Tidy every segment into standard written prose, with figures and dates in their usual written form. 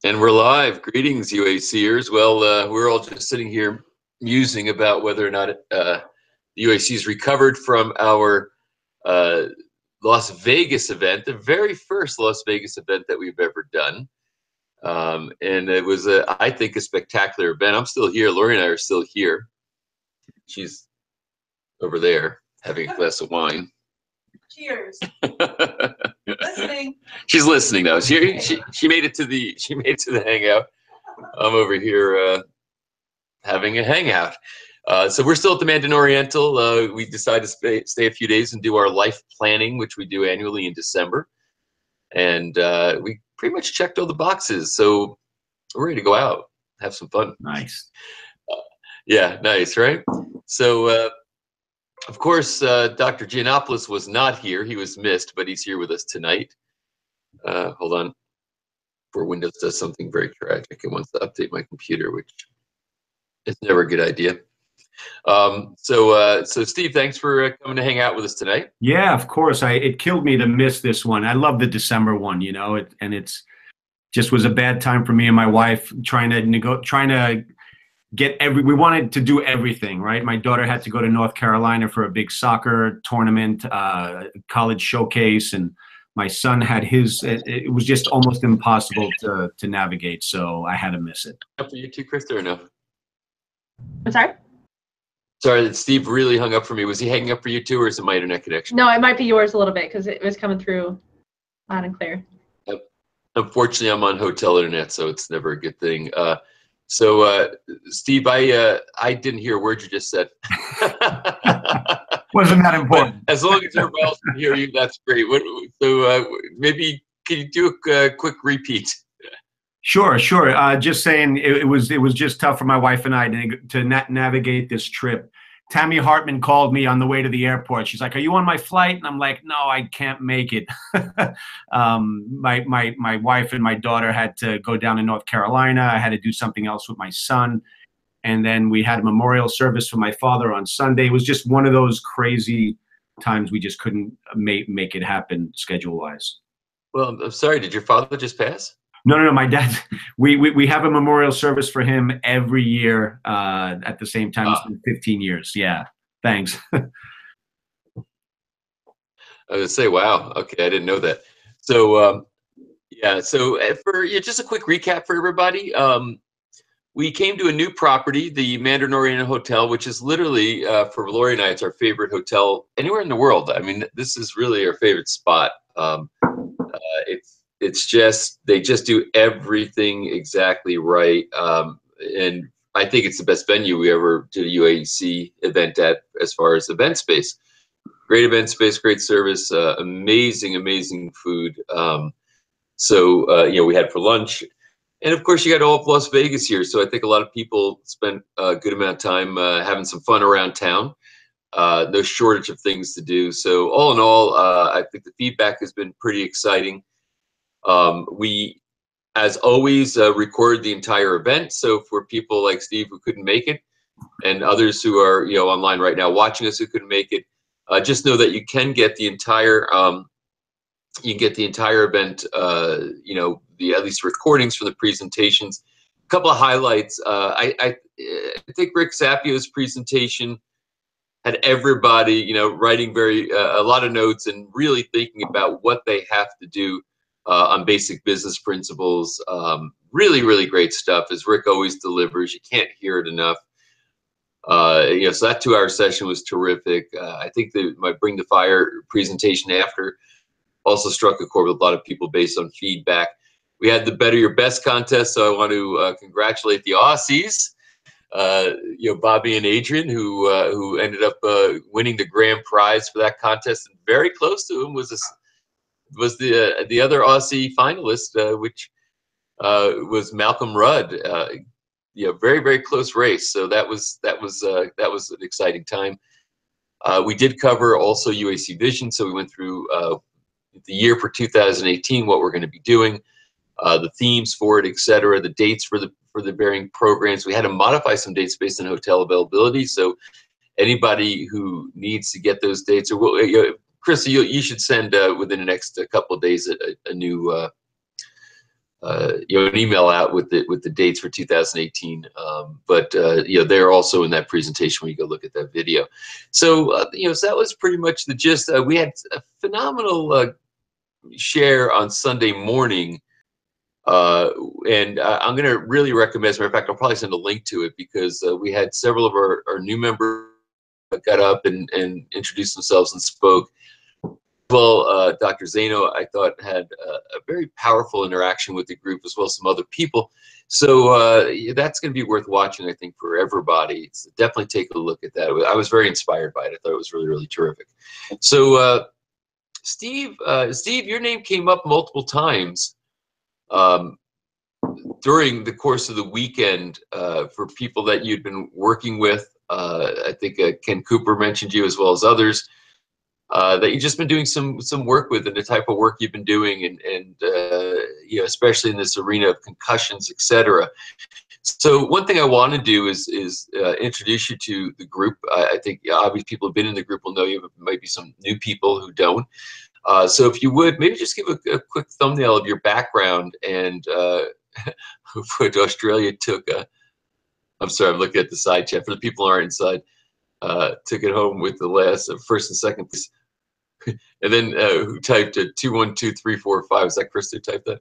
And we're live. Greetings, UACers. Well, we're all just sitting here musing about whether or not the UAC's recovered from our Las Vegas event, the very first Las Vegas event that we've ever done. And it was, I think, a spectacular event. I'm still here. Lori and I are still here. She's over there having a glass of wine. Cheers. Listening. She's listening though. She made it to the hangout. I'm over here having a hangout. So we're still at the Mandarin Oriental. We decided to stay a few days and do our life planning, which we do annually in December. And we pretty much checked all the boxes. So we're ready to go out, have some fun. Nice. Yeah, nice, right? So of course, Dr. Geanopulos was not here. He was missed, but he's here with us tonight. Hold on. Before Windows does something very tragic, it wants to update my computer, which is never a good idea. So Steve, thanks for coming to hang out with us tonight. Yeah, of course. It killed me to miss this one. I love the December one, you know, and it's just was a bad time for me and my wife trying to get we wanted to do everything, right? My daughter had to go to North Carolina for a big soccer tournament, college showcase, and my son had his. It was just almost impossible to navigate, so I had to miss it. Up for you too, Krista, or no? I'm sorry? Sorry that Steve really hung up for me. Was he hanging up for you too, or is it my internet connection? No, it might be yours a little bit because it was coming through loud and clear. Unfortunately, I'm on hotel internet, so it's never a good thing. So Steve, I didn't hear a word you just said. Wasn't that important? But as long as everybody else can hear you, that's great. So maybe can you do a quick repeat? Sure. Just saying, it was just tough for my wife and I to navigate this trip. Tammy Hartman called me on the way to the airport. She's like, "Are you on my flight?" And I'm like, "No, I can't make it." My wife and my daughter had to go down to North Carolina. I had to do something else with my son. And then we had a memorial service for my father on Sunday. It was just one of those crazy times we just couldn't make it happen schedule-wise. Well, I'm sorry. Did your father just pass? No. My dad. We have a memorial service for him every year at the same time. It's been 15 years. Yeah. Thanks. I was gonna say, wow. Okay, I didn't know that. So yeah. So for just a quick recap for everybody. We came to a new property, the Mandarin Oriental Hotel, which is literally for Lori and I, it's our favorite hotel anywhere in the world. I mean, this is really our favorite spot. It's just, they just do everything exactly right. And I think it's the best venue we ever did a UAC event at as far as event space. Great event space, great service, amazing food. So we had for lunch. And of course, you got all of Las Vegas here. So I think a lot of people spent a good amount of time having some fun around town. No shortage of things to do. So all in all, I think the feedback has been pretty exciting. We, as always, record the entire event. So for people like Steve who couldn't make it, and others who are online right now watching us who couldn't make it, just know that you can get the entire event. At least recordings for the presentations. A couple of highlights. I think Rick Sapio's presentation had everybody writing a lot of notes and really thinking about what they have to do on basic business principles. Really great stuff, as Rick always delivers. You can't hear it enough. So that 2-hour session was terrific. I think my Bring the Fire presentation after also struck a chord with a lot of people based on feedback. We had the Better Your Best contest, so I want to congratulate the Aussies, Bobby and Adrian, who ended up winning the grand prize for that contest. And very close to him was the other Aussie finalist, which was Malcolm Rudd. Very close race. So that was an exciting time. We did cover also UAC Vision, so we went through the year for 2018, what we're going to be doing, the themes for it, etc., the dates for the varying programs. We had to modify some dates based on hotel availability. So anybody who needs to get those dates, or Krista, you should send within the next couple of days a new an email out with the dates for 2018. But they're also in that presentation when you go look at that video. So so that was pretty much the gist. We had a phenomenal share on Sunday morning. And I'm going to really recommend, as a matter of fact, I'll probably send a link to it, because we had several of our new members that got up and introduced themselves and spoke. Well, Dr. Zano, I thought, had a very powerful interaction with the group, as well as some other people. So that's going to be worth watching, I think, for everybody. So definitely take a look at that. I was very inspired by it. I thought it was really, really terrific. So Steve, your name came up multiple times during the course of the weekend for people that you'd been working with. I think Ken Cooper mentioned you, as well as others. That you've just been doing some work with, and the type of work you've been doing, and especially in this arena of concussions, etc. So one thing I want to do is introduce you to the group. I think obviously people who've been in the group will know you, but might be some new people who don't. So if you would, maybe just give a quick thumbnail of your background, and what Australia took. I'm sorry, I'm looking at the side chat. For the people who aren't inside, took it home with the last first and second piece. And then who typed 212345? Is that Chris who typed that?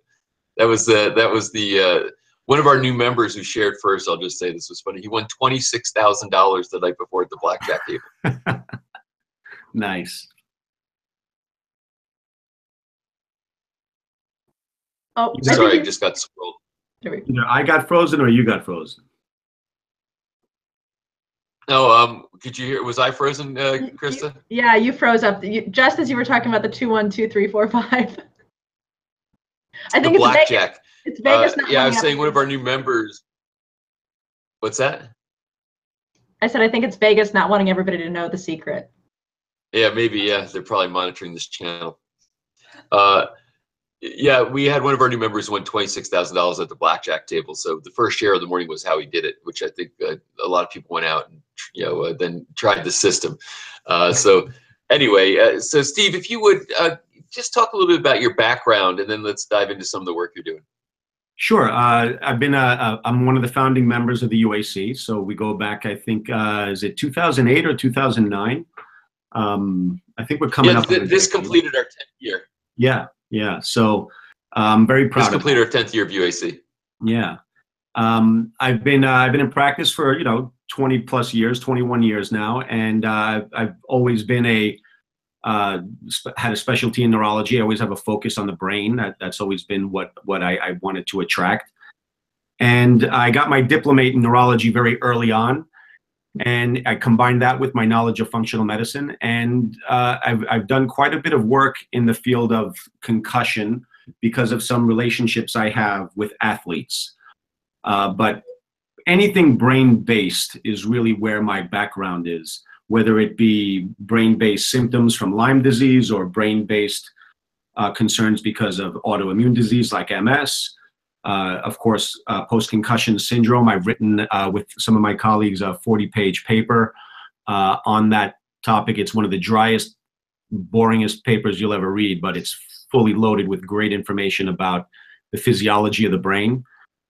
That was the one of our new members who shared first. I'll just say this was funny. He won $26,000 the night before at the blackjack table. Nice. Oh, sorry, I just got scrolled. Either I got frozen or you got frozen. No, could you hear? Was I frozen, Krista? Yeah, you froze up just as you were talking about the 212345. I think the blackjack. It's Vegas. Yeah, I was saying one of our new members. What's that? I said I think it's Vegas not wanting everybody to know the secret. Yeah, maybe. Yeah, they're probably monitoring this channel. Yeah, we had one of our new members win $26,000 at the blackjack table. So the first share of the morning was how he did it, which I think a lot of people went out and then tried the system. So anyway, so Steve, if you would just talk a little bit about your background, and then let's dive into some of the work you're doing. Sure. I'm one of the founding members of the UAC. So we go back, I think, is it 2008 or 2009? I think we're coming up. This completed our 10th year. Yeah. So I'm very proud. This completed our 10th year of UAC. Yeah. I've been in practice for 20 plus years, 21 years now, and I've always been had a specialty in neurology. I always have a focus on the brain. That's always been what I wanted to attract. And I got my diplomate in neurology very early on, and I combined that with my knowledge of functional medicine. And I've done quite a bit of work in the field of concussion because of some relationships I have with athletes. But anything brain-based is really where my background is, whether it be brain-based symptoms from Lyme disease or brain-based concerns because of autoimmune disease like MS. Of course, post-concussion syndrome. I've written with some of my colleagues a 40-page paper on that topic. It's one of the driest, boringest papers you'll ever read, but it's fully loaded with great information about the physiology of the brain.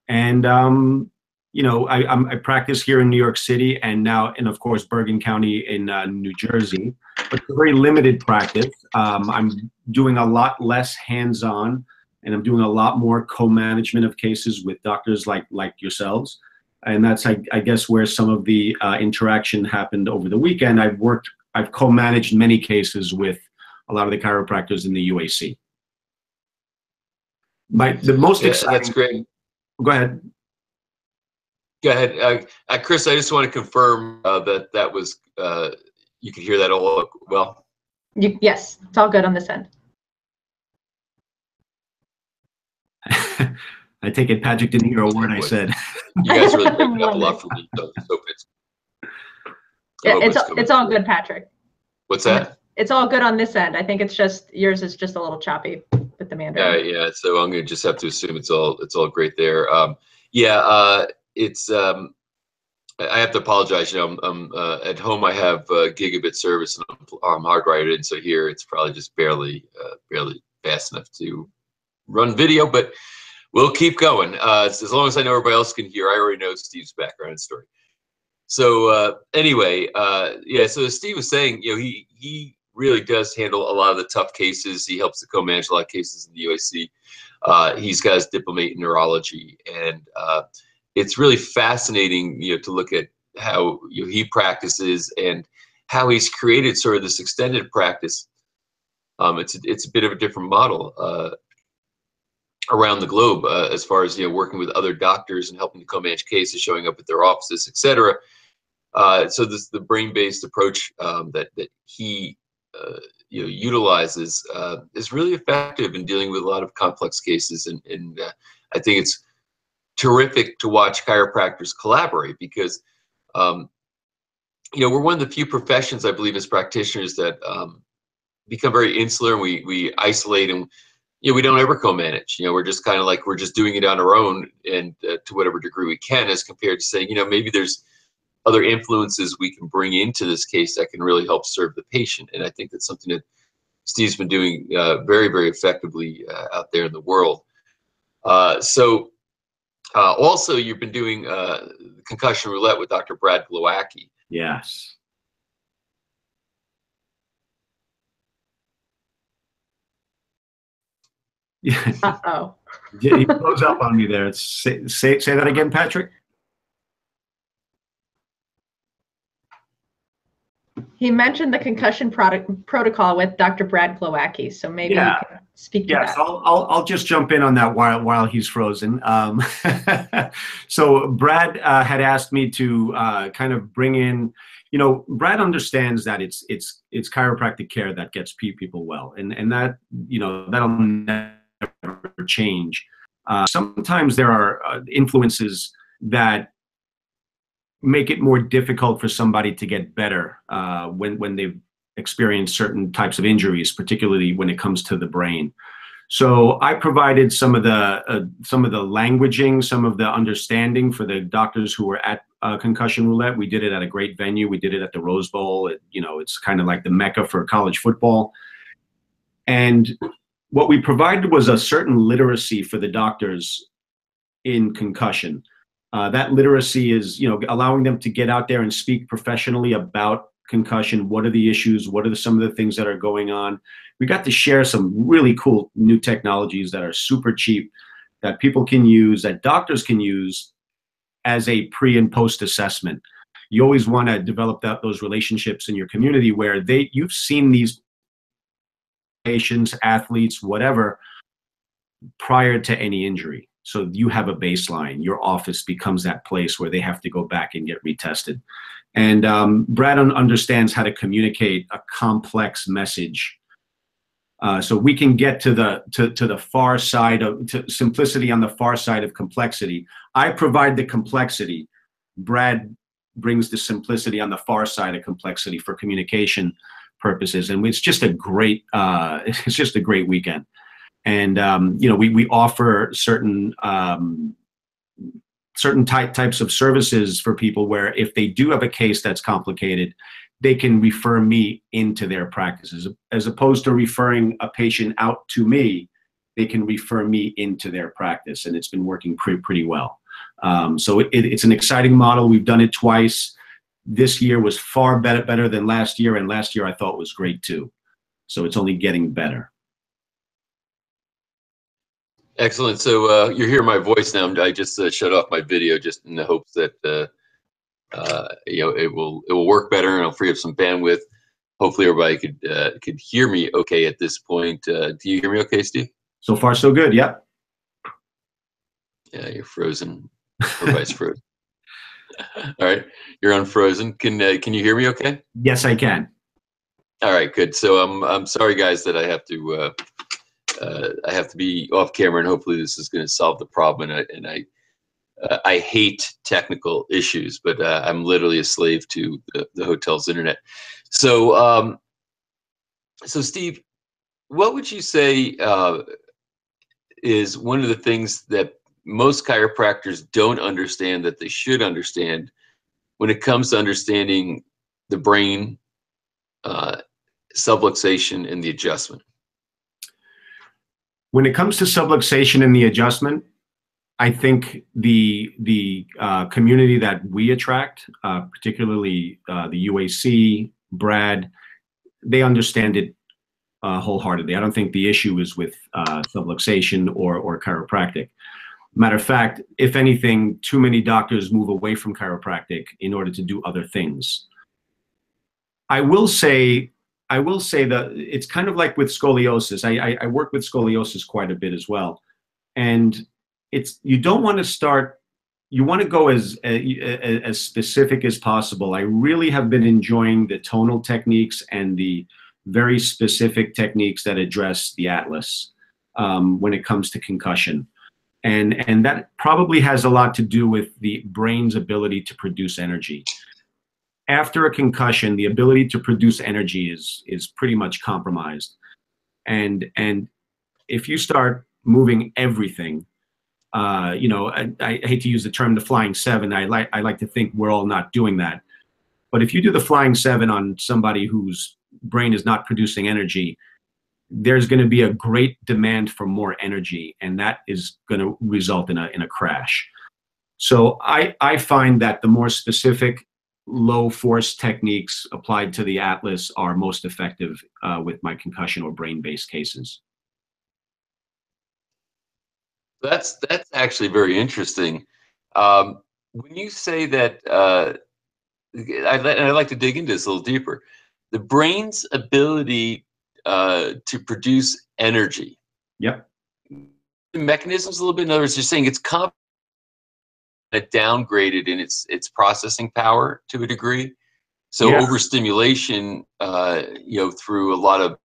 And I practice here in New York City, and now of course Bergen County in New Jersey. But it's a very limited practice. I'm doing a lot less hands-on, and I'm doing a lot more co-management of cases with doctors like yourselves. And that's, I guess, where some of the interaction happened over the weekend. I've co-managed many cases with a lot of the chiropractors in the UAC. The most exciting. That's great. Go ahead. Go ahead, Chris. I just want to confirm that was you could hear that all well. Yes, it's all good on this end. I take it Patrick didn't hear a word I said. You guys really picked it up a lot for me. So it's all good, Patrick. What's that? It's all good on this end. I think it's just yours is just a little choppy with the Mandarin. Yeah. So I'm gonna just have to assume it's all great there. It's I have to apologize. I'm at home. I have gigabit service, and I'm hardwired in. So here it's probably just barely fast enough to run video. But we'll keep going. As long as I know everybody else can hear, I already know Steve's background story. So anyway, yeah. So as Steve was saying, he really does handle a lot of the tough cases. He helps to co-manage a lot of cases in the UAC. He's got his diplomate in neurology, and it's really fascinating, to look at how he practices and how he's created sort of this extended practice. It's a bit of a different model around the globe as far as working with other doctors and helping to co-manage cases, showing up at their offices, etc. So the brain-based approach that he utilizes is really effective in dealing with a lot of complex cases, and I think it's terrific to watch chiropractors collaborate because we're one of the few professions, I believe, as practitioners that become very insular, and we isolate, and we don't ever co-manage. We're just kind of like we're just doing it on our own, and to whatever degree we can, as compared to saying, maybe there's other influences we can bring into this case that can really help serve the patient. And I think that's something that Steve's been doing very, very effectively out there in the world. So also, you've been doing concussion roulette with Dr. Brad Glowacki. Yes. Yeah. Uh-oh. He blows up on me there. Say that again, Patrick. He mentioned the concussion protocol with Dr. Brad Glowacki, so maybe you can speak to that. So I'll just jump in on that while he's frozen. So Brad had asked me to kind of bring in, Brad understands that it's chiropractic care that gets people well, and that that'll never change. Sometimes there are influences that make it more difficult for somebody to get better when they've experienced certain types of injuries, particularly when it comes to the brain. So I provided some of the languaging, some of the understanding for the doctors who were at concussion roulette. We did it at a great venue. We did it at the Rose Bowl. It's kind of like the mecca for college football. And what we provided was a certain literacy for the doctors in concussion. That literacy is, allowing them to get out there and speak professionally about concussion. What are the issues? What are some of the things that are going on? We got to share some really cool new technologies that are super cheap, that people can use, that doctors can use as a pre and post assessment. You always want to develop those relationships in your community where you've seen these patients, athletes, whatever, prior to any injury. So you have a baseline. Your office becomes that place where they have to go back and get retested. And Brad understands how to communicate a complex message. So we can get to the far side of simplicity on the far side of complexity. I provide the complexity. Brad brings the simplicity on the far side of complexity for communication purposes. And it's just a great weekend. And we offer certain types of services for people where if they do have a case that's complicated, they can refer me into their practices. As opposed to referring a patient out to me, they can refer me into their practice, and it's been working pretty well. So it's an exciting model. We've done it twice. This year was far better than last year, and last year I thought was great too. So it's only getting better. Excellent. So you hear my voice now. I just shut off my video just in the hopes that it will work better and I'll free up some bandwidth. Hopefully everybody could hear me okay at this point. Do you hear me okay, Steve? So far so good. Yep. Yeah, you're frozen. Everybody's frozen. All right, you're unfrozen. Can you hear me okay? Yes, I can. All right, good. So I'm sorry, guys, that I have to be off camera, and hopefully this is going to solve the problem. And I hate technical issues, but I'm literally a slave to the hotel's internet. So so Steve, what would you say is one of the things that most chiropractors don't understand that they should understand when it comes to understanding the brain, subluxation, and the adjustment? When it comes to subluxation and the adjustment, I think the community that we attract, particularly the UAC, Brad, they understand it wholeheartedly. I don't think the issue is with subluxation or chiropractic. Matter of fact, if anything, too many doctors move away from chiropractic in order to do other things. I will say that it's kind of like with scoliosis. I work with scoliosis quite a bit as well. And you don't want to start, you want to go as specific as possible. I really have been enjoying the tonal techniques and the very specific techniques that address the atlas when it comes to concussion. And that probably has a lot to do with the brain's ability to produce energy. After a concussion, the ability to produce energy is pretty much compromised. And if you start moving everything, you know, I hate to use the term the flying seven. I like to think we're all not doing that. But if you do the flying seven on somebody whose brain is not producing energy, there's going to be a great demand for more energy, and that is going to result in a crash. So I find that the more specific low force techniques applied to the atlas are most effective with my concussion or brain-based cases. That's actually very interesting. When you say that, I'd like to dig into this a little deeper. The brain's ability to produce energy. Yep. The mechanisms a little bit. In other words, you're saying it's downgraded in its processing power to a degree. So yeah. Overstimulation, you know, through a lot of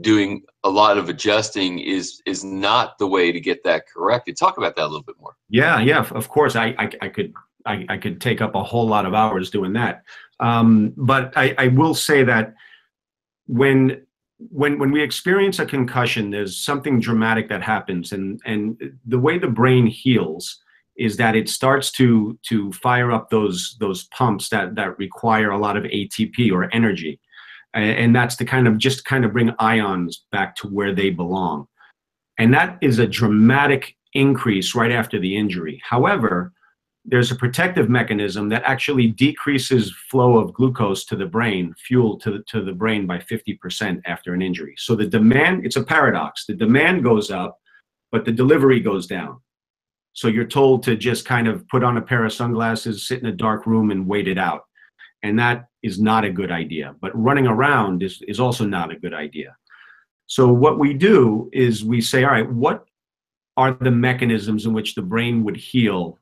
doing a lot of adjusting is not the way to get that corrected. Talk about that a little bit more. Yeah, of course. I could take up a whole lot of hours doing that. But I will say that when we experience a concussion, there's something dramatic that happens, and the way the brain heals is that it starts to fire up those pumps that require a lot of ATP or energy, and that's to kind of bring ions back to where they belong, and that is a dramatic increase right after the injury. However, there's a protective mechanism that actually decreases flow of glucose to the brain, fuel to the brain by 50% after an injury. So the demand, it's a paradox. The demand goes up, but the delivery goes down. So you're told to just kind of put on a pair of sunglasses, sit in a dark room and wait it out. And that is not a good idea. But running around is also not a good idea. So what we do is we say, all right, what are the mechanisms in which the brain would heal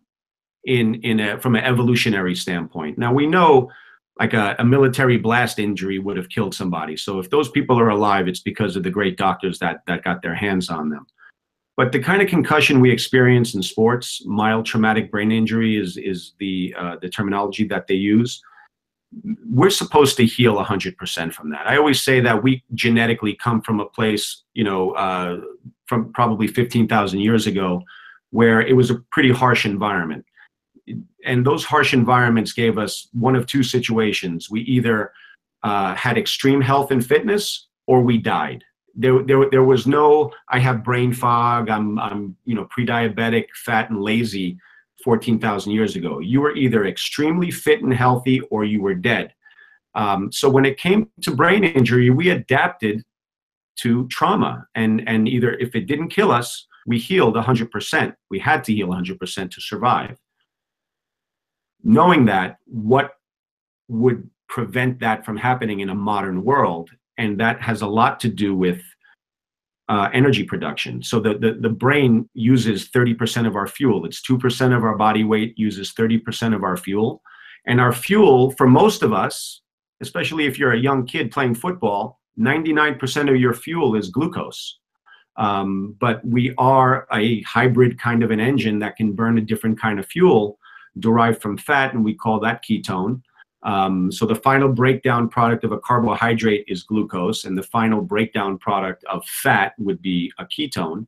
from an evolutionary standpoint? Now we know like a military blast injury would have killed somebody. So if those people are alive, it's because of the great doctors that got their hands on them. But the kind of concussion we experience in sports, mild traumatic brain injury is the terminology that they use. We're supposed to heal 100% from that. I always say that we genetically come from a place, you know, from probably 15,000 years ago, where it was a pretty harsh environment. And those harsh environments gave us one of two situations. We either had extreme health and fitness, or we died. There was no, I have brain fog, I'm you know, pre-diabetic, fat and lazy 14,000 years ago. You were either extremely fit and healthy, or you were dead. So when it came to brain injury, we adapted to trauma, and either if it didn't kill us, we healed 100%. We had to heal 100% to survive. Knowing that, what would prevent that from happening in a modern world? And that has a lot to do with energy production. So the brain uses 30% of our fuel. It's 2% of our body weight uses 30% of our fuel. And our fuel, for most of us, especially if you're a young kid playing football, 99% of your fuel is glucose. But we are a hybrid kind of an engine that can burn a different kind of fuel derived from fat, and we call that ketone. So the final breakdown product of a carbohydrate is glucose, and the final breakdown product of fat would be a ketone.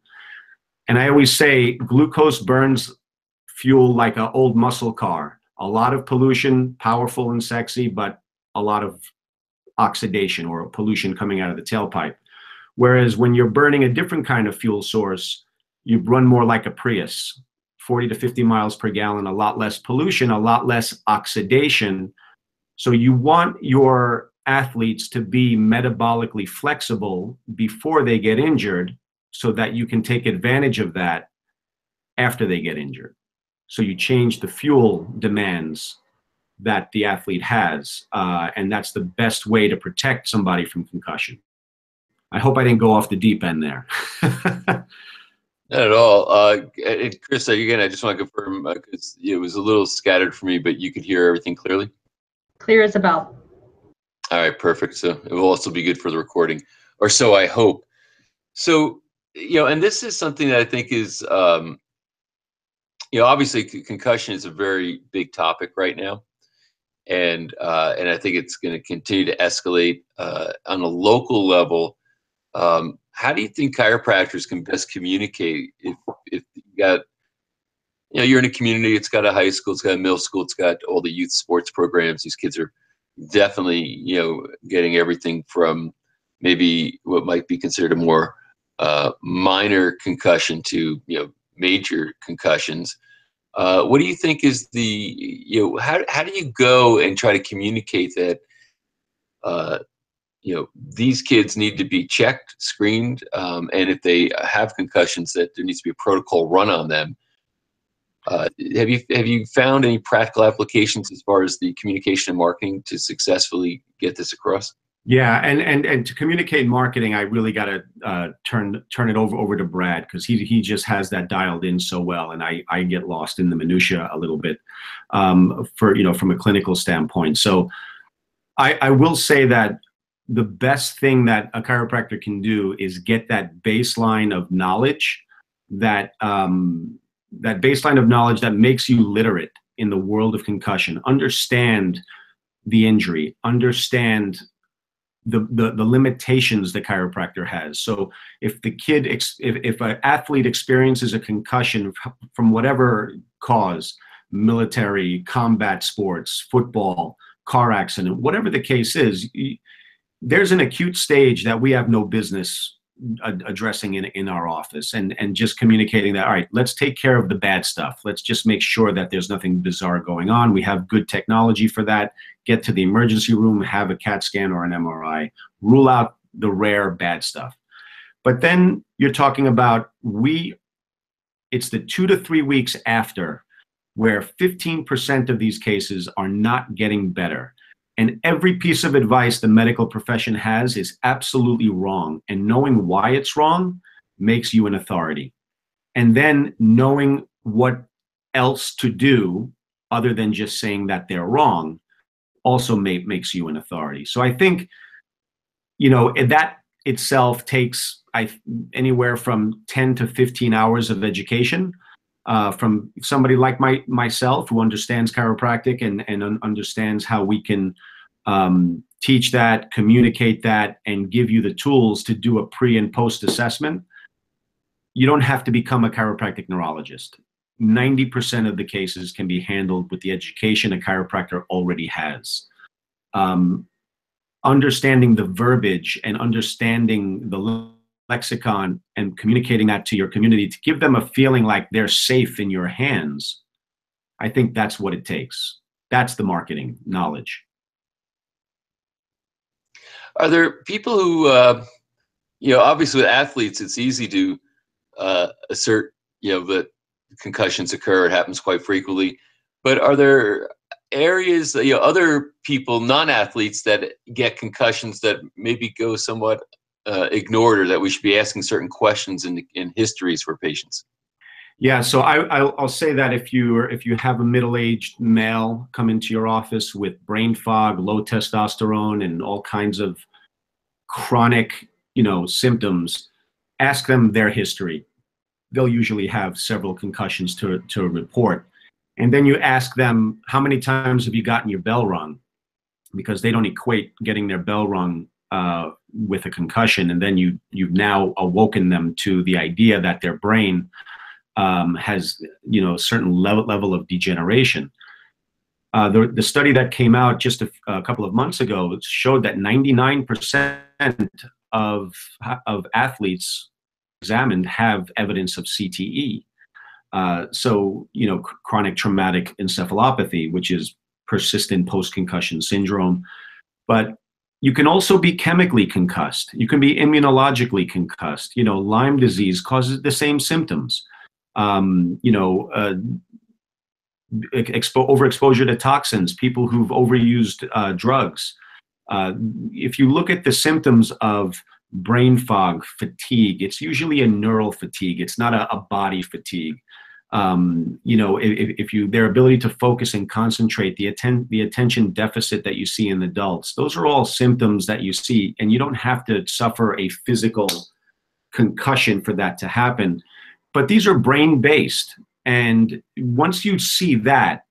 And I always say glucose burns fuel like an old muscle car. A lot of pollution, powerful and sexy, but a lot of oxidation or pollution coming out of the tailpipe. Whereas when you're burning a different kind of fuel source, you run more like a Prius, 40 to 50 miles per gallon, a lot less pollution, a lot less oxidation. So you want your athletes to be metabolically flexible before they get injured so that you can take advantage of that after they get injured. So you change the fuel demands that the athlete has, and that's the best way to protect somebody from concussion. I hope I didn't go off the deep end there. Not at all. And Chris, again, I just want to confirm, because it was a little scattered for me, but you could hear everything clearly? Clear as a bell. All right, perfect. So it will also be good for the recording, or so I hope. So, and this is something that I think is, obviously concussion is a very big topic right now. And I think it's going to continue to escalate on a local level. How do you think chiropractors can best communicate if you got, you're in a community, it's got a high school, it's got a middle school, it's got all the youth sports programs. These kids are definitely, getting everything from maybe what might be considered a more minor concussion to, major concussions. What do you think is the, how do you go and try to communicate that, these kids need to be checked, screened, and if they have concussions, that there needs to be a protocol run on them. Have you found any practical applications as far as the communication and marketing to successfully get this across? Yeah, and to communicate marketing, I really got to turn it over to Brad, because he just has that dialed in so well, and I get lost in the minutia a little bit from a clinical standpoint. So I will say that the best thing that a chiropractor can do is get that baseline of knowledge, that baseline of knowledge that makes you literate in the world of concussion. Understand the injury, understand the limitations the chiropractor has. So if the kid, if an athlete experiences a concussion from whatever cause, military, combat sports, football, car accident, whatever the case is, there's an acute stage that we have no business addressing in our office, and just communicating that, all right, let's take care of the bad stuff. Let's just make sure that there's nothing bizarre going on. We have good technology for that. Get to the emergency room, have a CAT scan or an MRI, rule out the rare bad stuff. But then you're talking about it's the 2 to 3 weeks after where 15% of these cases are not getting better. And every piece of advice the medical profession has is absolutely wrong. And knowing why it's wrong makes you an authority. And then knowing what else to do other than just saying that they're wrong also makes you an authority. So I think, that itself takes anywhere from 10 to 15 hours of education from somebody like myself, who understands chiropractic and understands how we can teach that, communicate that, and give you the tools to do a pre and post assessment. You don't have to become a chiropractic neurologist. 90% of the cases can be handled with the education a chiropractor already has. Understanding the verbiage and understanding the lexicon and communicating that to your community to give them a feeling like they're safe in your hands, I think that's what it takes. That's the marketing knowledge. Are there people who, obviously with athletes, it's easy to assert, that concussions occur. It happens quite frequently. But are there areas, other people, non-athletes, that get concussions that maybe go somewhat ignored, or that we should be asking certain questions in histories for patients? Yeah, so I'll say that if you have a middle-aged male come into your office with brain fog, low testosterone, and all kinds of chronic, symptoms, ask them their history. They'll usually have several concussions to report. And then you ask them, how many times have you gotten your bell rung? Because they don't equate getting their bell rung with a concussion. And then you've now awoken them to the idea that their brain has, a certain level of degeneration. The study that came out just a couple of months ago showed that 99% of athletes examined have evidence of CTE. So, chronic traumatic encephalopathy, which is persistent post-concussion syndrome. But you can also be chemically concussed. You can be immunologically concussed. Lyme disease causes the same symptoms. Overexposure to toxins, people who've overused drugs. If you look at the symptoms of brain fog, fatigue, it's usually a neural fatigue. It's not a body fatigue. Their ability to focus and concentrate, the attention deficit that you see in adults, those are all symptoms that you see, and you don't have to suffer a physical concussion for that to happen. But these are brain-based, and once you see that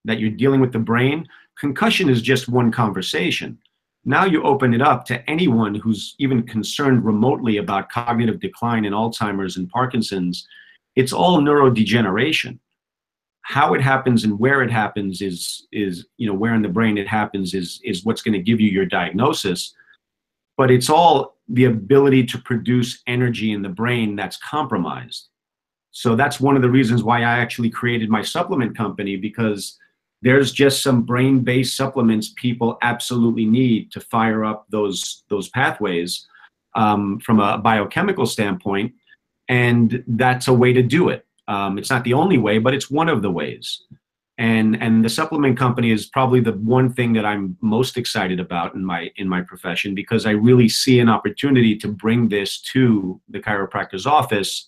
you're dealing with the brain, concussion is just one conversation. Now you open it up to anyone who's even concerned remotely about cognitive decline in Alzheimer's and Parkinson's. It's all neurodegeneration. How it happens and where it happens is where in the brain it happens is what's going to give you your diagnosis. But it's all the ability to produce energy in the brain that's compromised. So that's one of the reasons why I actually created my supplement company, because there's just some brain-based supplements people absolutely need to fire up those pathways from a biochemical standpoint. And that's a way to do it. It's not the only way, but it's one of the ways. And the supplement company is probably the one thing that I'm most excited about in my profession, because I really see an opportunity to bring this to the chiropractor's office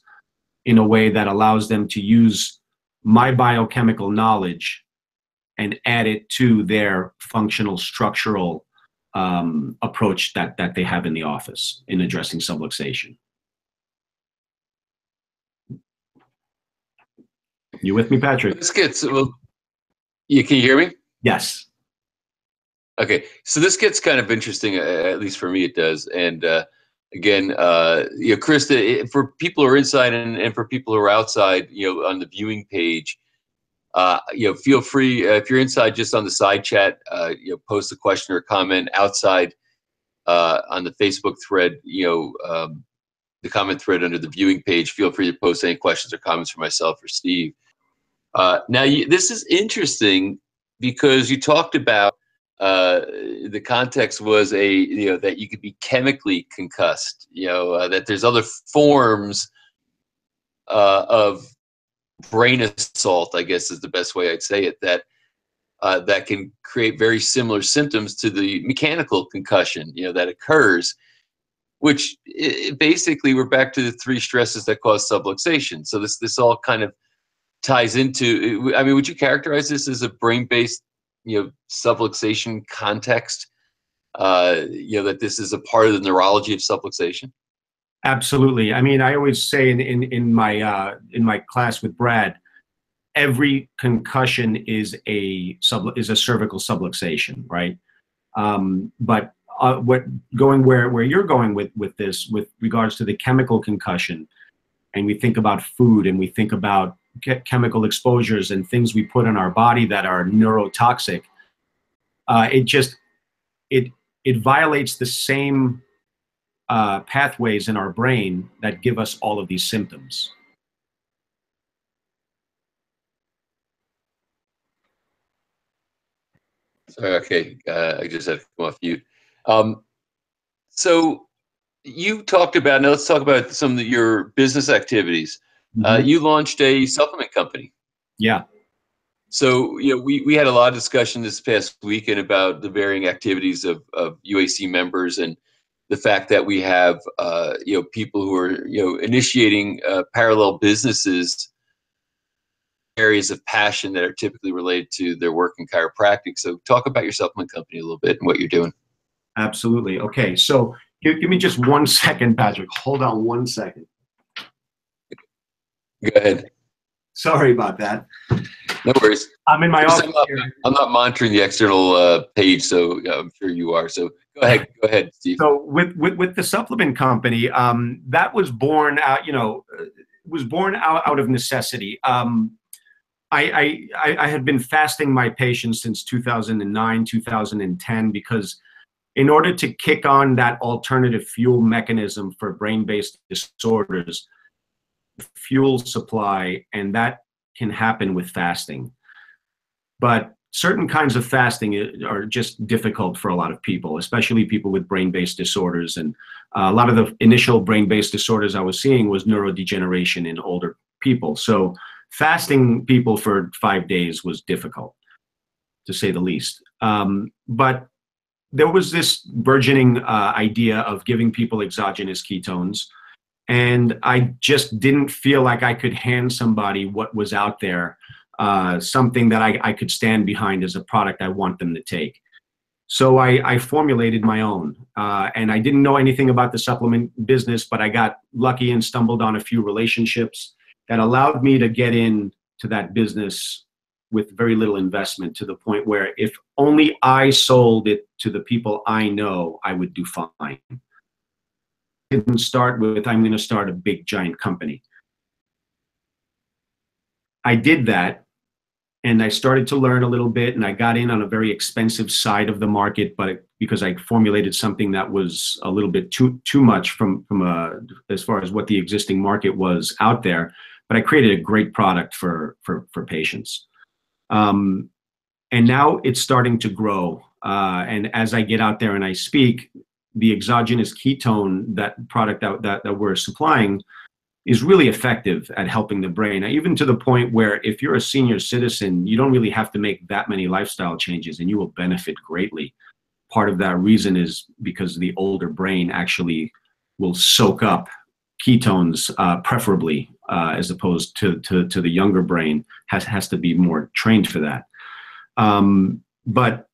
in a way that allows them to use my biochemical knowledge and add it to their functional structural approach that they have in the office in addressing subluxation. You with me, Patrick? This gets, well, can you hear me? Yes. Okay, so this gets kind of interesting, at least for me it does. And again, Krista, for people who are inside and for people who are outside, on the viewing page, feel free, if you're inside, just on the side chat, post a question or comment. Outside, on the Facebook thread, the comment thread under the viewing page, feel free to post any questions or comments for myself or Steve. Now, this is interesting because you talked about the context was that you could be chemically concussed, that there's other forms of brain assault, I guess is the best way I'd say it, that can create very similar symptoms to the mechanical concussion, that occurs, which basically we're back to the three stresses that cause subluxation. So this all kind of ties into, I mean, would you characterize this as a brain-based, subluxation context, that this is a part of the neurology of subluxation? Absolutely. I mean, I always say in my class with Brad, every concussion is a cervical subluxation, right? But where you're going with this, with regards to the chemical concussion, and we think about food and we think about chemical exposures and things we put in our body that are neurotoxic, it violates the same pathways in our brain that give us all of these symptoms. Sorry, okay, I just had to come off mute. So you talked about, now let's talk about some of your business activities. Mm-hmm. You launched a supplement company. Yeah. So, we had a lot of discussion this past weekend about the varying activities of UAC members, and the fact that we have, people who are, initiating parallel businesses, areas of passion that are typically related to their work in chiropractic. So talk about your supplement company a little bit and what you're doing. Absolutely. Okay. So give me just 1 second, Patrick. Hold on 1 second. Go ahead. Sorry about that. No worries. I'm in my office. I'm not monitoring the external page, so I'm sure you are. So go ahead, Steve. So with the supplement company, that was born out, out of necessity. I had been fasting my patients since 2009, 2010, because in order to kick on that alternative fuel mechanism for brain-based disorders, fuel supply, and that can happen with fasting. But certain kinds of fasting are just difficult for a lot of people, especially people with brain-based disorders. And a lot of the initial brain-based disorders I was seeing was neurodegeneration in older people. So fasting people for 5 days was difficult, to say the least. But there was this burgeoning idea of giving people exogenous ketones. And I just didn't feel like I could hand somebody what was out there, something that I could stand behind as a product I want them to take. So I formulated my own. And I didn't know anything about the supplement business, but I got lucky and stumbled on a few relationships that allowed me to get into that business with very little investment, to the point where if only I sold it to the people I know, I would do fine. I didn't start with, I'm going to start a big giant company. I did that, and I started to learn a little bit, and I got in on a very expensive side of the market, but because I formulated something that was a little bit too much from as far as what the existing market was out there, but I created a great product for patients. And now it's starting to grow. And as I get out there and I speak, the exogenous ketone, that product that we're supplying, is really effective at helping the brain, even to the point where if you're a senior citizen, you don't really have to make that many lifestyle changes and you will benefit greatly. Part of that reason is because the older brain actually will soak up ketones, preferably, as opposed to the younger brain has to be more trained for that. But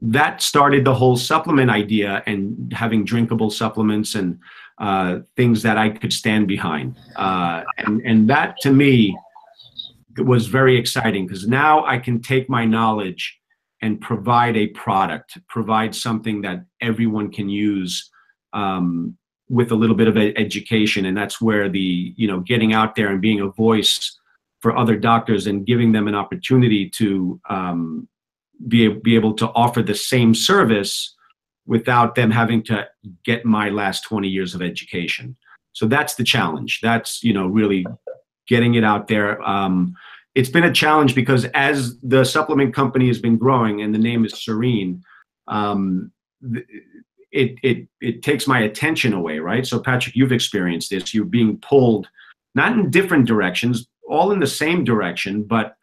that started the whole supplement idea, and having drinkable supplements and things that I could stand behind. And that to me was very exciting, because now I can take my knowledge and provide a product, provide something that everyone can use with a little bit of education. And that's where the, getting out there and being a voice for other doctors and giving them an opportunity to be able to offer the same service without them having to get my last 20 years of education. So that's the challenge. That's, really getting it out there. It's been a challenge because as the supplement company has been growing, and the name is Serene, it takes my attention away, right? So Patrick, you've experienced this. You're being pulled, not in different directions, all in the same direction, but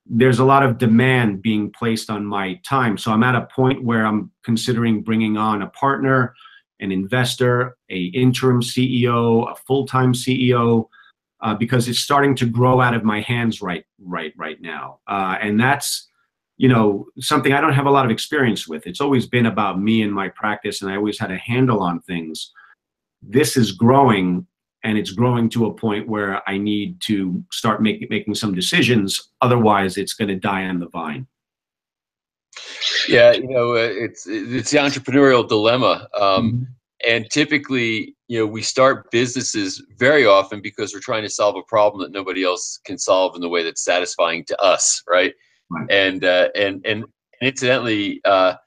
there's a lot of demand being placed on my time. So I'm at a point where I'm considering bringing on a partner, an investor, a interim CEO, a full-time CEO, because it's starting to grow out of my hands right now. And that's, something I don't have a lot of experience with. It's always been about me and my practice, and I always had a handle on things. This is growing, and it's growing to a point where I need to start making some decisions. Otherwise, it's going to die on the vine. Yeah, it's the entrepreneurial dilemma. And typically, we start businesses very often because we're trying to solve a problem that nobody else can solve in the way that's satisfying to us, right? Right. And incidentally, not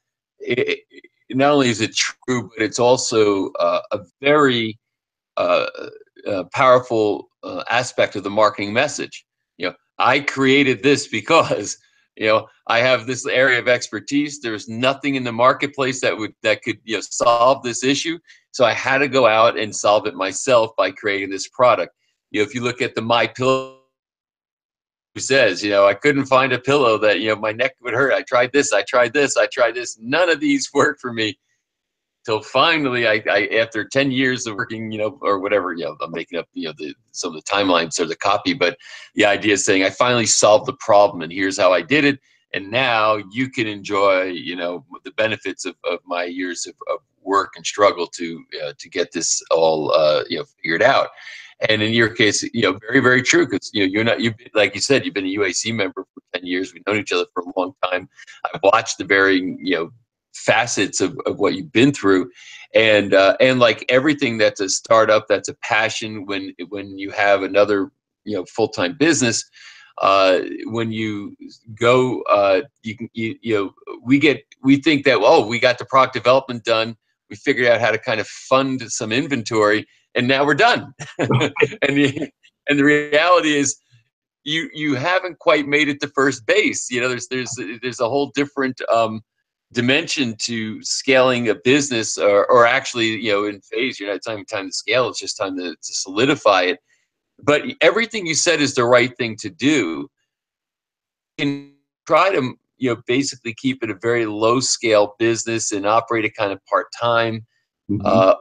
only is it true, but it's also a very powerful aspect of the marketing message. I created this because I have this area of expertise. There's nothing in the marketplace that could solve this issue. So I had to go out and solve it myself by creating this product. If you look at the My Pillow, who says, I couldn't find a pillow that my neck would hurt. I tried this, I tried this, I tried this. None of these worked for me. Till finally, I after 10 years of working, or whatever, I'm making up, some of the timelines or the copy, but the idea is saying I finally solved the problem, and here's how I did it. And now you can enjoy, the benefits of my years of work and struggle to get this all, figured out. And in your case, very, very true, because like you said, you've been a UAC member for 10 years. We've known each other for a long time. I've watched the varying, facets of what you've been through, and like everything that's a startup, that's a passion. When you have another full-time business, when you go, we get we think that, oh, we got the product development done, we figured out how to kind of fund some inventory, and now we're done. And the reality is, you haven't quite made it to first base. You know, there's a whole different dimension to scaling a business, or actually, you know, in phase. You're not time to scale. It's just time to solidify it. But everything you said is the right thing to do. You can try to, you know, basically keep it a very low scale business and operate it kind of part time.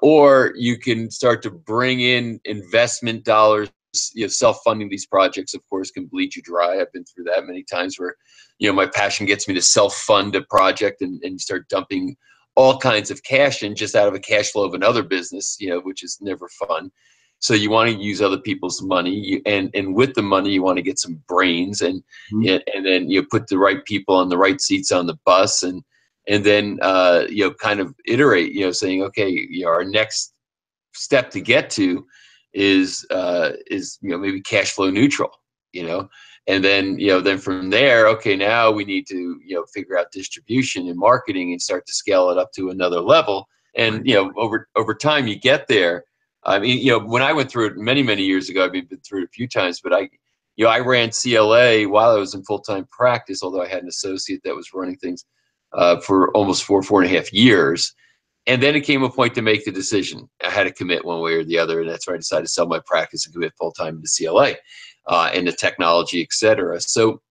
Or you can start to bring in investment dollars. You know, self-funding these projects, of course, can bleed you dry. I've been through that many times where, you know, my passion gets me to self-fund a project and start dumping all kinds of cash in just out of a cash flow of another business, you know, which is never fun. So you want to use other people's money, and with the money you want to get some brains, and then you put the right people on the right seats on the bus, and then you know, kind of iterate, you know, saying, okay, you know, our next step to get to is you know, maybe cash flow neutral, you know, and then, you know, then from there, okay, now we need to, you know, figure out distribution and marketing and start to scale it up to another level. And you know, over time you get there. I mean, you know, when I went through it many years ago, I've been through it a few times, but I ran CLA while I was in full-time practice, although I had an associate that was running things for almost 4.5 years. And then it came a point to make the decision. I had to commit one way or the other, and that's why I decided to sell my practice and commit full-time to CLA and the technology, et cetera. So,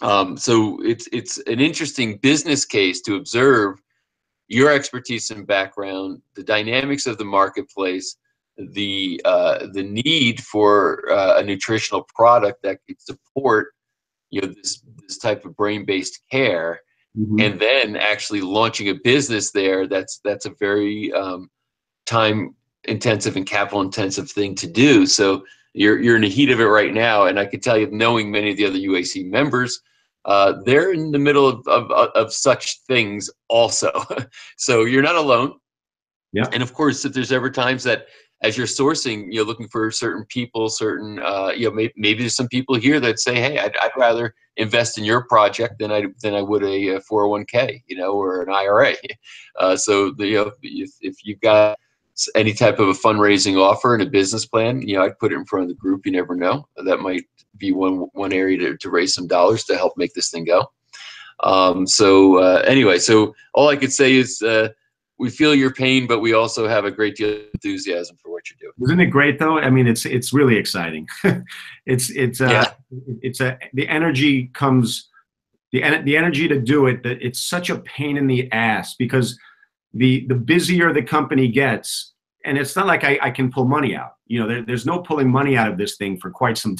so it's an interesting business case to observe your expertise and background, the dynamics of the marketplace, the need for a nutritional product that could support, you know, this type of brain-based care. And then actually launching a business there, that's a very time intensive and capital intensive thing to do. So you're in the heat of it right now, and I can tell you, knowing many of the other UAC members, they're in the middle of such things also. So you're not alone. Yeah. And of course, if there's ever times that, as you're sourcing, you're looking for certain people, certain, you know, maybe there's some people here that say, hey, I'd rather invest in your project than I would a 401k, you know, or an IRA. So you know, if you've got any type of a fundraising offer and a business plan, you know, I'd put it in front of the group. You never know. That might be one area to raise some dollars to help make this thing go. Anyway, so all I could say is, we feel your pain, but we also have a great deal of enthusiasm for what you're doing. Isn't it great though? I mean, it's really exciting. The energy comes, the energy to do it. That it's such a pain in the ass, because the busier the company gets, and it's not like I can pull money out. You know, there's no pulling money out of this thing for quite some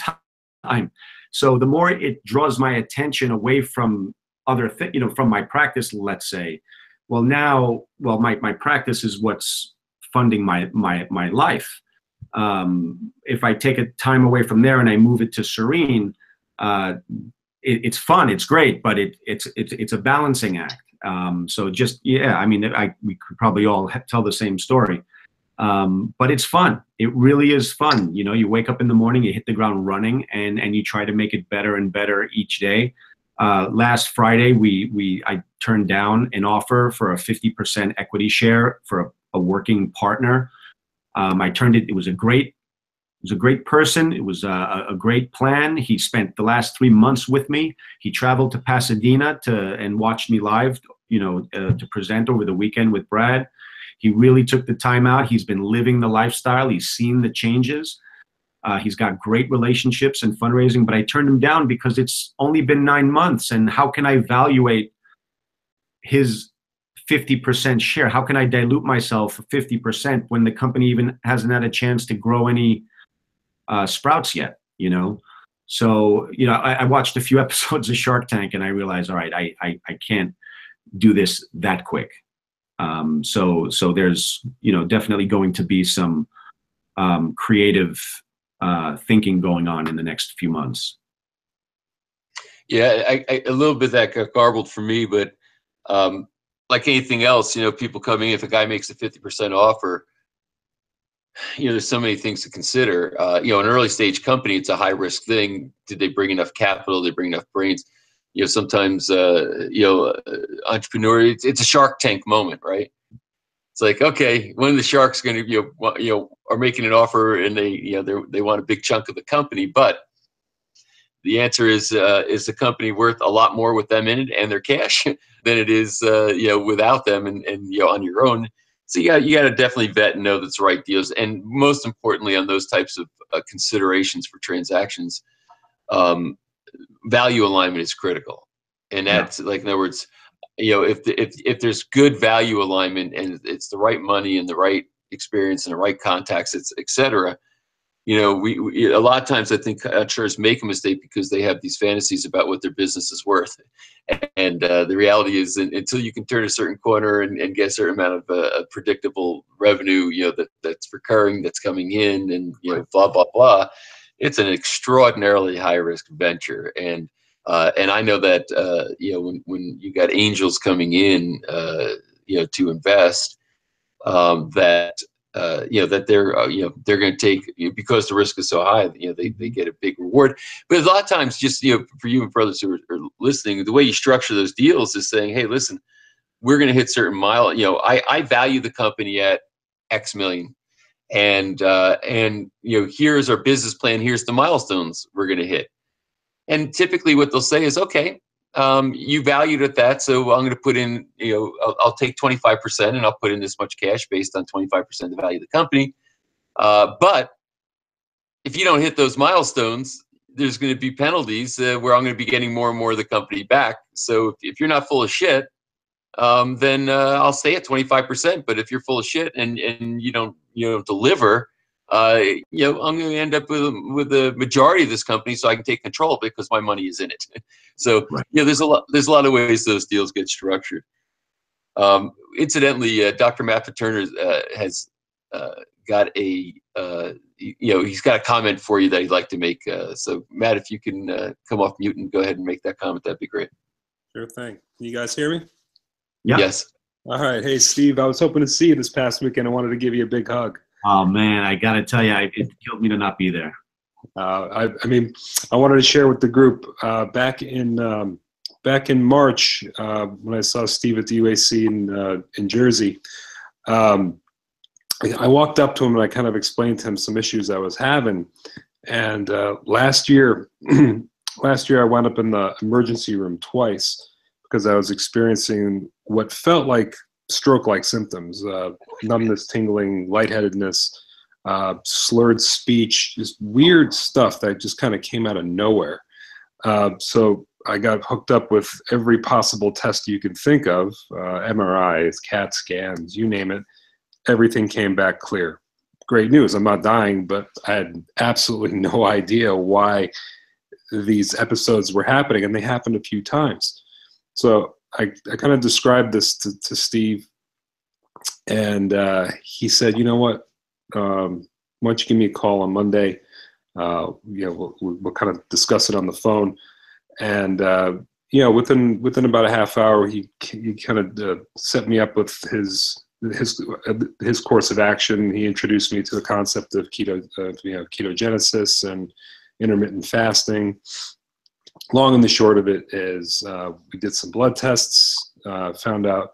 time. So the more it draws my attention away from other things, you know, from my practice, let's say. Well, now, my practice is what's funding my life. If I take a time away from there and I move it to Serene, it's fun, it's great, but it's a balancing act. So just, yeah, I mean, we could probably all tell the same story, but it's fun. It really is fun. You know, you wake up in the morning, you hit the ground running, and you try to make it better and better each day. Last Friday, I turned down an offer for a 50% equity share for a working partner. I turned it. It was a great person. It was a great plan. He spent the last 3 months with me. He traveled to Pasadena and watched me live, you know, to present over the weekend with Brad. He really took the time out. He's been living the lifestyle. He's seen the changes. He's got great relationships and fundraising, but I turned him down because it's only been 9 months. And how can I evaluate his 50% share? How can I dilute myself 50% when the company even hasn't had a chance to grow any sprouts yet, you know? So, you know, I watched a few episodes of Shark Tank and I realized, all right, I can't do this that quick. So there's, you know, definitely going to be some creative thinking going on in the next few months. Yeah, a little bit that got garbled for me, but like anything else, you know, people coming in, if a guy makes a 50% offer, you know, there's so many things to consider. You know, an early stage company, it's a high risk thing. Did they bring enough capital? Did they bring enough brains? sometimes entrepreneur, it's a Shark Tank moment, right? It's like, okay, one of the sharks going to are making an offer, and they want a big chunk of the company, but the answer is the company worth a lot more with them in it and their cash than it is without them and on your own. So you got to definitely vet and know that's the right deals, and most importantly on those types of considerations for transactions, value alignment is critical, and that's like, in other words, if there's good value alignment and it's the right money and the right experience and the right contacts, et cetera. We a lot of times I think insurers make a mistake because they have these fantasies about what their business is worth, and the reality is, until you can turn a certain corner and get a certain amount of predictable revenue, that's recurring, that's coming in, and blah blah blah, it's an extraordinarily high risk venture. And I know that when you got angels coming in to invest, that they're going to take, because the risk is so high, they get a big reward. But a lot of times, just for you and for others who are listening, the way you structure those deals is saying, hey, listen, we're going to hit certain I value the company at X million, and here's our business plan, here's the milestones we're going to hit. And typically what they'll say is, okay, you valued at that, so I'm going to put in, I'll take 25% and I'll put in this much cash based on 25% of the value of the company. But if you don't hit those milestones, there's going to be penalties where I'm going to be getting more and more of the company back. So if you're not full of shit, then I'll stay at 25%. But if you're full of shit and you don't deliver, I'm going to end up with the majority of this company, so I can take control of it because my money is in it. So right. There's a lot of ways those deals get structured. Incidentally, Dr. Matt Turner has got he's got a comment for you that he'd like to make. So Matt, if you can come off mute and go ahead and make that comment, that'd be great. Sure thing. Can you guys hear me? Yeah. Yes. All right. Hey, Steve, I was hoping to see you this past weekend. I wanted to give you a big hug. Oh man, I gotta tell you, it killed me to not be there. I wanted to share with the group back in March when I saw Steve at the UAC in Jersey. I walked up to him and I kind of explained to him some issues I was having. And last year I wound up in the emergency room twice because I was experiencing what felt like stroke-like symptoms, numbness, tingling, lightheadedness, slurred speech, just weird stuff that just kind of came out of nowhere. So I got hooked up with every possible test you could think of, MRIs, CAT scans, you name it. Everything came back clear. Great news, I'm not dying, but I had absolutely no idea why these episodes were happening, and they happened a few times. So I kind of described this to Steve, and he said, you know what, why don't you give me a call on Monday? We'll kind of discuss it on the phone. And within about a half hour, he kind of set me up with his course of action. He introduced me to the concept of ketogenesis and intermittent fasting. Long and the short of it is, we did some blood tests, found out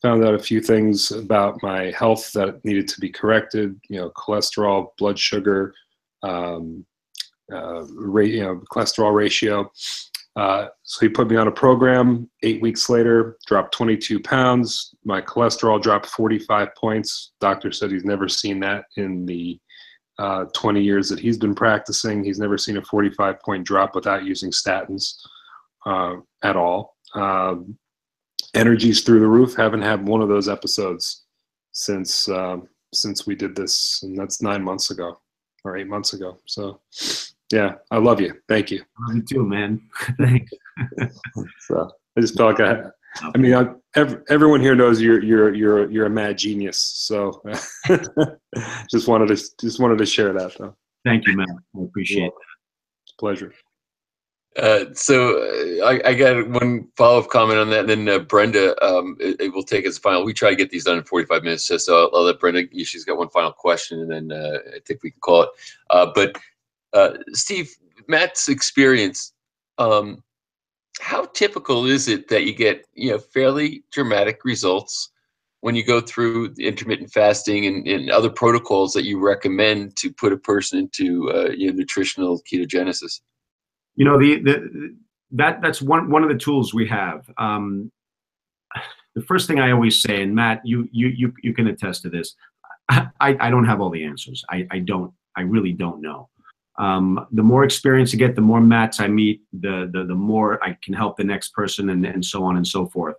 a few things about my health that needed to be corrected. Cholesterol, blood sugar, cholesterol ratio. So he put me on a program. 8 weeks later, dropped 22 pounds. My cholesterol dropped 45 points. Doctor said he's never seen that in the 20 years that he's been practicing. He's never seen a 45-point drop without using statins at all. Energy's through the roof. Haven't had one of those episodes since we did this, and that's 9 months ago or 8 months ago. So yeah, I love you. Thank you. I love you too, man. Thanks. So I just felt like everyone here knows you're a mad genius. So just wanted to share that though. Thank you, man. I appreciate that. Pleasure. So I got one follow-up comment on that, and then Brenda it will take as final. We try to get these done in 45 minutes, so I'll let Brenda. She's got one final question, and then I think we can call it. But Steve, Matt's experience, how typical is it that you get, fairly dramatic results when you go through the intermittent fasting and other protocols that you recommend to put a person into, nutritional ketogenesis? That's one of the tools we have. The first thing I always say, and Matt, you can attest to this, I don't have all the answers. I really don't know. The more experience I get, the more Matts I meet, the more I can help the next person, and so on and so forth.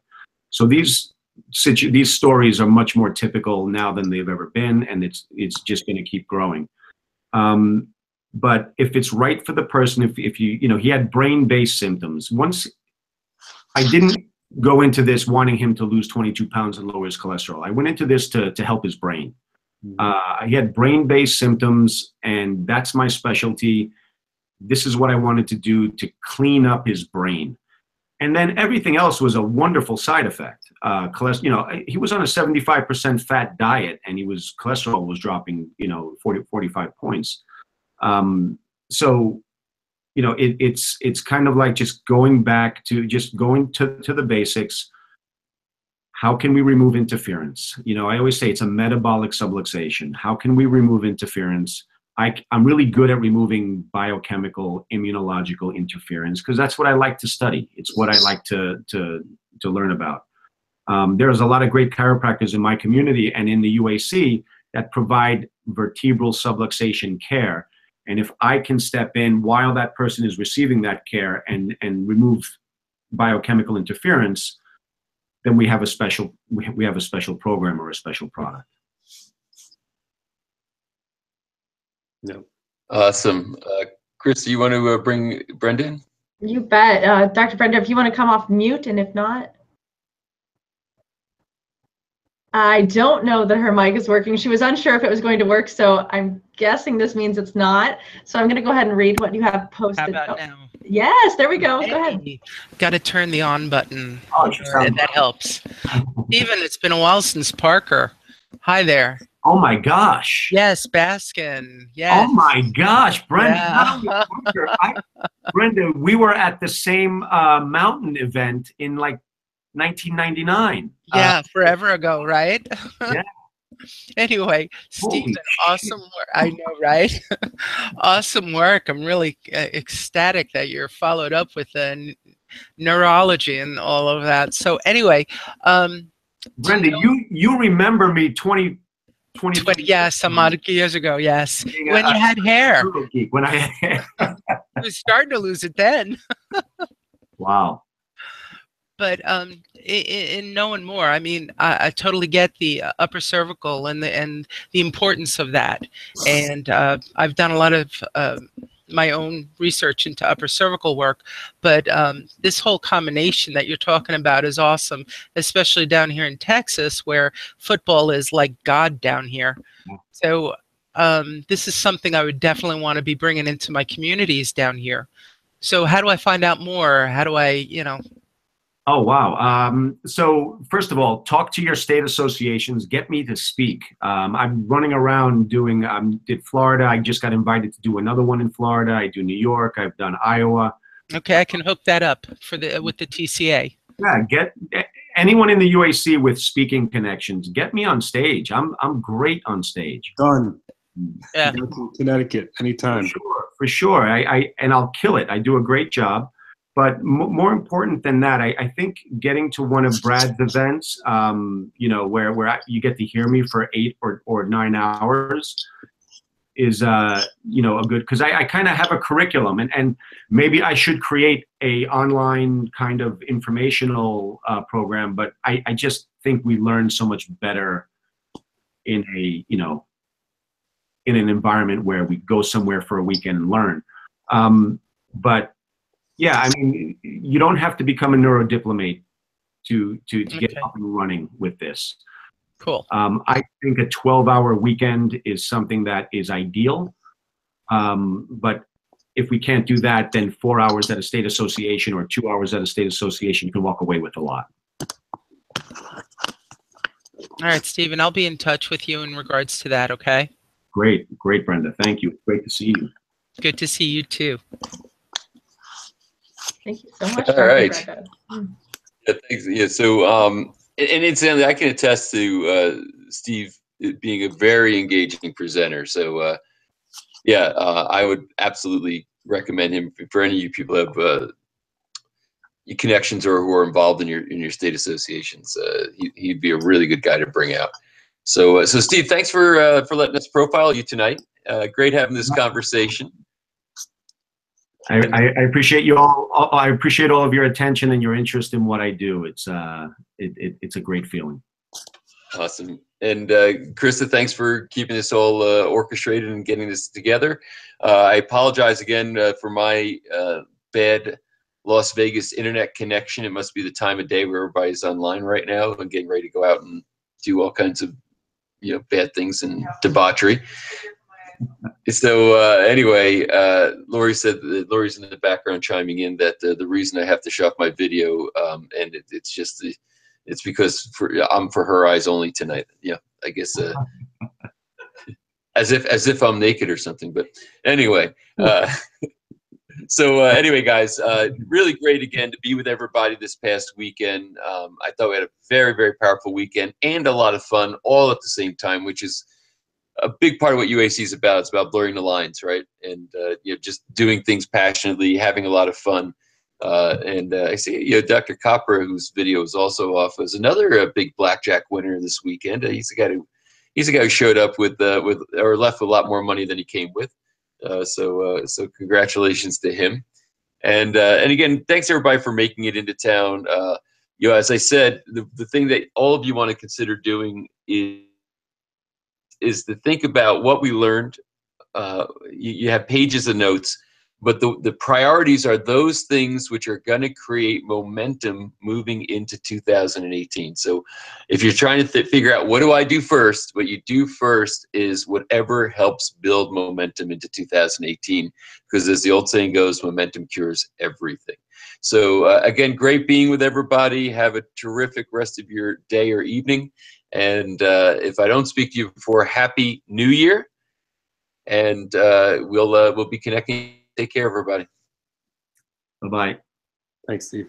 So these stories are much more typical now than they've ever been, and it's just going to keep growing. But if it's right for the person, if he had brain-based symptoms. Once I didn't go into this wanting him to lose 22 pounds and lower his cholesterol. I went into this to help his brain. He had brain-based symptoms, and that's my specialty. This is what I wanted to do to clean up his brain. And then everything else was a wonderful side effect. He was on a 75% fat diet, and cholesterol was dropping, 45 points. It's kind of like just going back to the basics. How can we remove interference? I always say it's a metabolic subluxation. How can we remove interference? I'm really good at removing biochemical, immunological interference because that's what I like to study. It's what I like to learn about. There's a lot of great chiropractors in my community and in the UAC that provide vertebral subluxation care. And if I can step in while that person is receiving that care and remove biochemical interference, then we have a special program or a special product. Yeah. Awesome. Chris, do you want to bring Brenda in? You bet. Dr. Brenda, if you want to come off mute, and if not, I don't know that her mic is working. She was unsure if it was going to work, so I'm guessing this means it's not. So I'm going to go ahead and read what you have posted. How about now? Yes, there we go. Go ahead. Got to turn the on button. Oh, that helps. Stephen, it's been a while since Parker. Hi there. Oh my gosh. Yes, Baskin. Yes. Oh my gosh, Brenda. Yeah. Brenda, we were at the same mountain event in like 1999. Yeah, forever ago, right? Yeah. Anyway, Stephen, awesome work. I know, right? Awesome work. I'm really ecstatic that you're followed up with neurology and all of that. So anyway, Brenda, you remember me 20 yeah, some odd years ago, yes. When you had hair. When I had hair. You were starting to lose it then. Wow. But in knowing more, I mean, I totally get the upper cervical and the importance of that. And I've done a lot of my own research into upper cervical work. But this whole combination that you're talking about is awesome, especially down here in Texas, where football is like God down here. So this is something I would definitely want to be bringing into my communities down here. So how do I find out more? How do I, Oh, wow. So first of all, talk to your state associations. Get me to speak. I'm running around doing, did Florida. I just got invited to do another one in Florida. I do New York. I've done Iowa. Okay, I can hook that up with the TCA. Yeah, get anyone in the UAC with speaking connections. Get me on stage. I'm great on stage. Done. Yeah. Go to Connecticut anytime. For sure. And I'll kill it. I do a great job. But more important than that, I think getting to one of Brad's events, where you get to hear me for 8 or 9 hours is, a good, because I kind of have a curriculum, and maybe I should create a online kind of informational program. But I just think we learn so much better in in an environment where we go somewhere for a weekend and learn. But yeah, I mean, you don't have to become a neurodiplomate to get up and running with this. Cool. I think a 12-hour weekend is something that is ideal. But if we can't do that, then 4 hours at a state association or 2 hours at a state association, you can walk away with a lot. All right, Stephen, I'll be in touch with you in regards to that, okay? Great, Brenda. Thank you. Great to see you. Good to see you too. Thank you so much, All Dr. right. Greco. Yeah, thanks. Yeah, so and incidentally, I can attest to Steve being a very engaging presenter. So yeah, I would absolutely recommend him for any of you people who have connections or who are involved in your state associations. He'd be a really good guy to bring out. So so Steve, thanks for letting us profile you tonight. Great having this conversation. I appreciate you all. I appreciate all of your attention and your interest in what I do. It's a great feeling. Awesome. And Krista, thanks for keeping this all orchestrated and getting this together. I apologize again for my bad Las Vegas internet connection. It must be the time of day where everybody's online right now and getting ready to go out and do all kinds of bad things and debauchery. So anyway, Lori said that Lori's in the background chiming in that the reason I have to shut off my video and it's just it's because I'm for her eyes only tonight. Yeah, I guess as if I'm naked or something. But anyway, so anyway, guys, really great again to be with everybody this past weekend. I thought we had a very, very powerful weekend and a lot of fun all at the same time, which is a big part of what UAC is about. It's about blurring the lines, right? And just doing things passionately, having a lot of fun. And I see Dr. Copra, whose video is also off, was another big blackjack winner this weekend. He's the guy who showed up with or left with a lot more money than he came with. So congratulations to him. And again, thanks everybody for making it into town. As I said, the thing that all of you want to consider doing is to think about what we learned. You have pages of notes, but the priorities are those things which are going to create momentum moving into 2018. So if you're trying to figure out what do I do first, what you do first is whatever helps build momentum into 2018, because as the old saying goes, momentum cures everything. So again, great being with everybody. Have a terrific rest of your day or evening. And if I don't speak to you before, Happy New Year. And we'll be connecting. Take care, everybody. Bye-bye. Thanks, Steve.